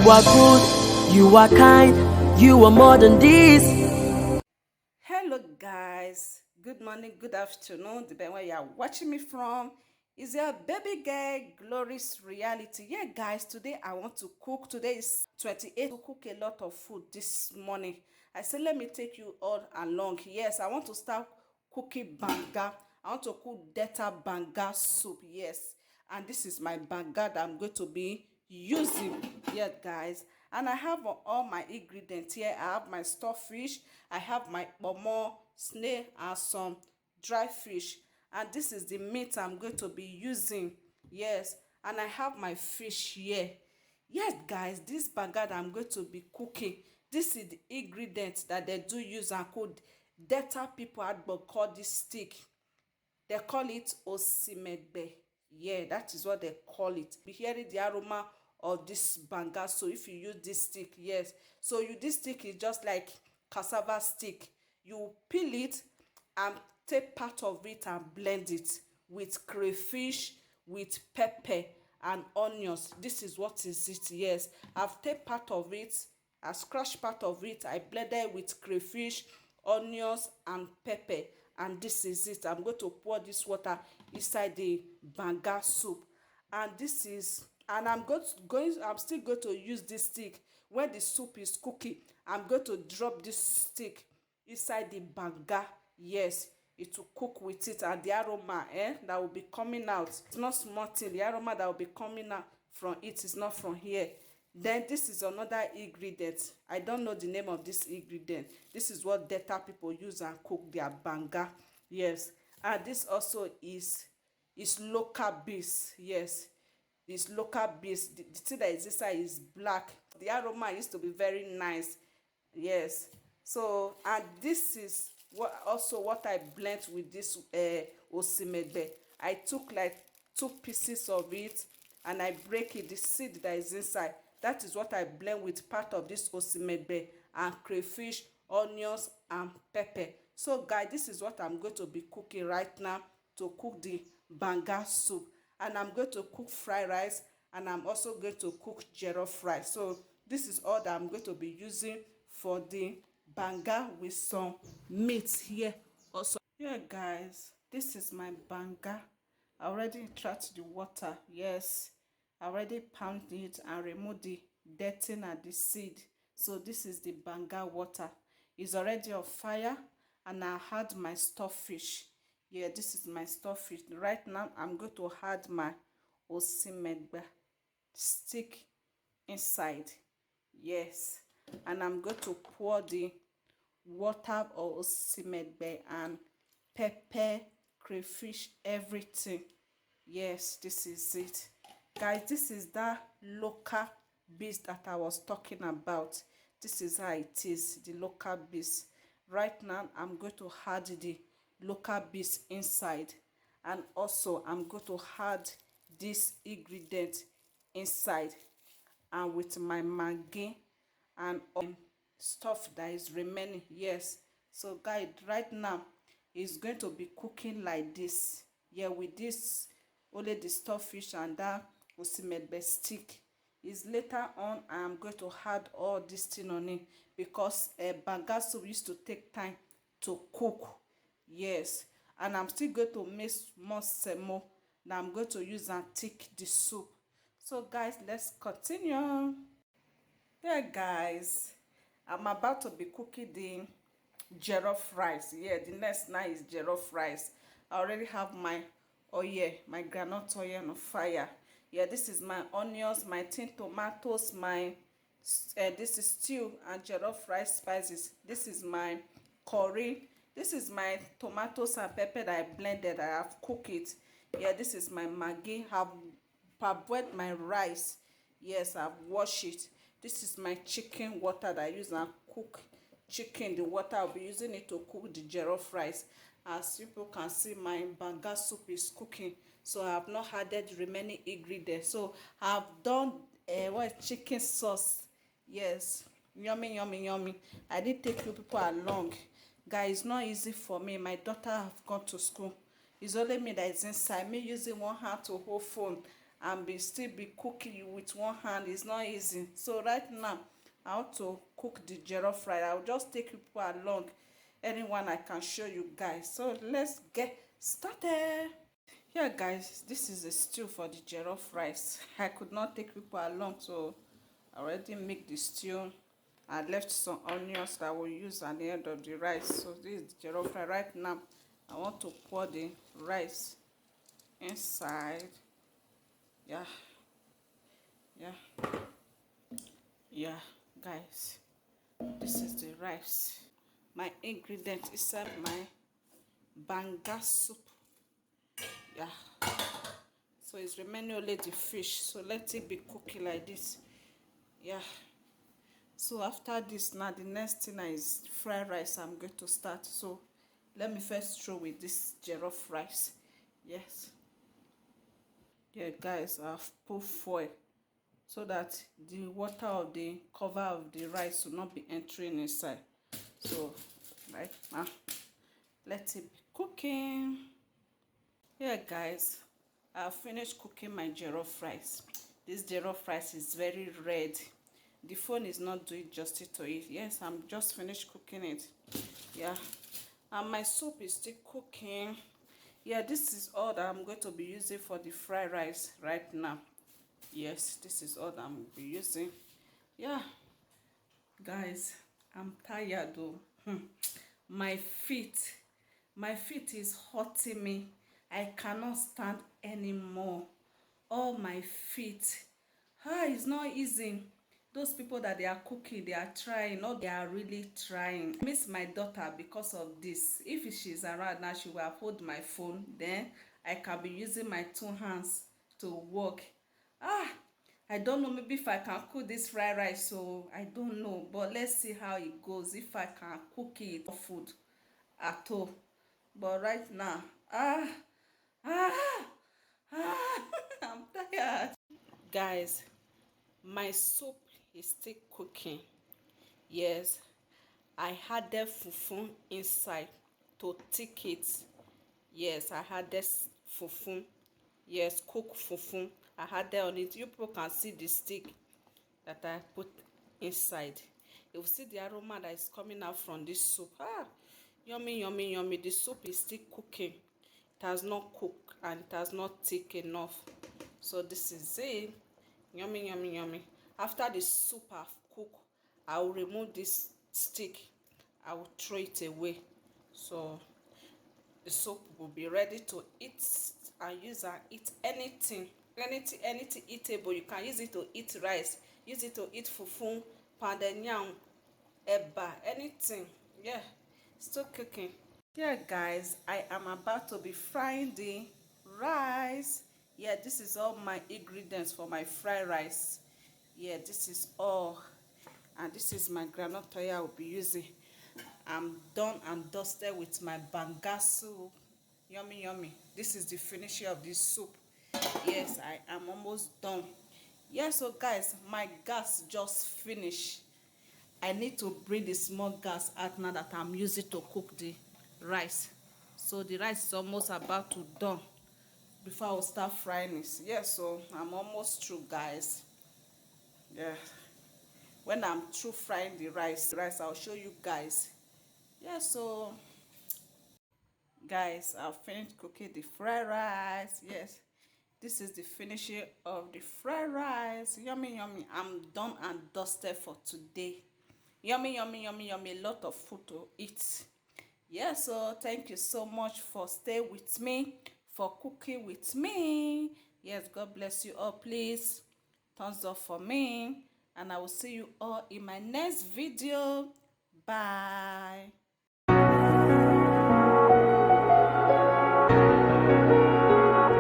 are good, you are kind, you are more than this. Hello guys, good morning, good afternoon, depending where you are watching me from. Is your baby girl Glory's reality? Yeah guys, today I want to cook. Today is 28th. To cook a lot of food this morning. I said let me take you all along. Yes, I want to start cooking banga. I want to cook data banga soup. Yes, and this is my banga that I'm going to be using. Yeah guys, and I have all my ingredients here. I have my stuffed fish, I have my pomo, snail, and some dry fish. And this is the meat I'm going to be using. Yes, and I have my fish here. Yes guys, this banga that I'm going to be cooking, this is the ingredients that they do use and cook. Delta people had but call this stick, they call it osimegbe. Yeah, that is what they call it. Be hearing the aroma of this banga. So if you use this stick, yes. So this stick is just like cassava stick. You peel it and take part of it and blend it with crayfish, with pepper and onions. This is what is it. Yes, I've take part of it, I scratch part of it, I blended with crayfish, onions and pepper, and this is it. I'm going to pour this water inside the banga soup, and this is, and I'm still going to use this stick when the soup is cooking. I'm going to drop this stick inside the banga. Yes, it will cook with it, and the aroma that will be coming out, it's not small thing. The aroma that will be coming out from it is not from here. Then this is another ingredient. I don't know the name of this ingredient. This is what Delta people use and cook their banga. Yes, and this also is local beans. Yes, it's local beans. The thing that is inside is black. The aroma used to be very nice. Yes, so and this is what I blend with this osimebe. I took like two pieces of it and I break it, the seed that is inside. That is what I blend with part of this osimebe and crayfish, onions and pepper. So guys, this is what I'm going to be cooking right now to cook the banga soup. And I'm going to cook fried rice, and I'm also going to cook jollof rice. So this is all that I'm going to be using for the banga with some meat here also. Yeah guys, this is my banga. I already extract the water. Yes, I already pound it and remove the dirty and the seed. So this is the banga water. It's already on fire, and I had my stuffed fish. Yeah, this is my stuffed fish. Right now I'm going to add my osimegba stick inside. Yes, and I'm going to pour the water or osimegbe and pepper, crayfish, everything. Yes, this is it. Guys, this is that local beast that I was talking about. This is how it is, the local beast. Right now, I'm going to add the local beast inside. And also, I'm going to add this ingredient inside. And with my maggi and stuff that is remaining. Yes, so guys, right now it's going to be cooking like this. Yeah, with this only the stuffed fish and that osimebe stick. Is later on I am going to add all this thing on it, because banga soup used to take time to cook. Yes, and I'm still going to make more semo that I'm going to use and thick the soup. So guys, let's continue. Yeah guys, I'm about to be cooking the jollof rice. Yeah, the next now is jollof rice. I already have my oil, my groundnut oil on fire. Yeah, this is my onions, my tin tomatoes, my this is stew and jollof rice spices. This is my curry. This is my tomatoes and pepper that I blended. I have cooked it. Yeah, this is my maggi. Have parboiled my rice. Yes, I've washed it. This is my chicken water that I use and cook chicken. The water I'll be using it to cook the jollof rice. As people can see, my banga soup is cooking, so I have not added remaining ingredients. So I've done what, chicken sauce. Yes, yummy yummy yummy. I did take you people along. Guys, it's not easy for me. My daughter have gone to school. It's only me that is inside. Me using one hand to hold phone and still be cooking with one hand. It's not easy. So right now I want to cook the jollof rice. I'll just take people along, anyone I can show you guys. So let's get started. Yeah guys, this is a stew for the jollof rice. I could not take people along, so I already make the stew. I left some onions that I will use at the end of the rice. So this is the jollof rice. Right now I want to pour the rice inside. Yeah, yeah, yeah guys, this is the rice. My ingredient inside my banga soup. Yeah, so it's remaining only the fish, so let it be cooking like this. Yeah, so after this, now the next thing is fried rice. I'm going to start. So let me first throw with this jollof rice. Yes, yeah guys, I've put foil so that the water of the cover of the rice will not be entering inside. So right now let it be cooking. Yeah guys, I've finished cooking my jollof rice. This jollof rice is very red. The phone is not doing justice to it. Yes, I'm just finished cooking it. Yeah, and my soup is still cooking. Yeah, this is all that I'm going to be using for the fried rice right now. Yes, this is all that I'm going to be using. Yeah guys, I'm tired though. my feet my feet is hurting me. I cannot stand anymore. All my feet. It's not easy. Those people that they are cooking, they are trying, not they are really trying. I miss my daughter because of this. If she's around now, she will have hold my phone, then I can be using my two hands to work. I don't know, maybe if I can cook this fried rice, so I don't know, but let's see how it goes, if I can cook it for food at all. But right now, I'm tired. Guys, my soup is still cooking. Yes, I added fufu inside to thick it. Yes, I added fufu. Yes, cook fufu. I added on it. You people can see the stick that I put inside. You will see the aroma that is coming out from this soup. Yummy, yummy, yummy. The soup is still cooking. It has not cooked and it has not thick enough. So this is it. Yummy, yummy, yummy. After the soup have cooked, I will remove this stick. I will throw it away. So the soup will be ready to eat and use and eat anything eatable. You can use it to eat rice, use it to eat fufu, pounded yam, eba, anything. Yeah, still cooking. Yeah guys, I am about to be frying the rice. Yeah, this is all my ingredients for my fried rice. Yeah, this is all, and this is my groundnut oil I will be using. I'm done and dusted with my banga soup. Yummy, yummy. This is the finishing of this soup. Yes, I am almost done. Yeah, so guys, my gas just finished. I need to bring the small gas out now that I'm using to cook the rice. So the rice is almost about to done before I will start frying it. Yeah, so I'm almost through guys. Yeah, when I'm through frying the rice I'll show you guys. Yeah, so guys, I've finished cooking the fried rice. Yes, this is the finishing of the fried rice. Yummy, yummy. I'm done and dusted for today. Yummy, yummy, yummy, yummy. A lot of food to eat. Yeah, so thank you so much for staying with me, for cooking with me. Yes, God bless you all. Please thumbs up for me, and I will see you all in my next video. Bye.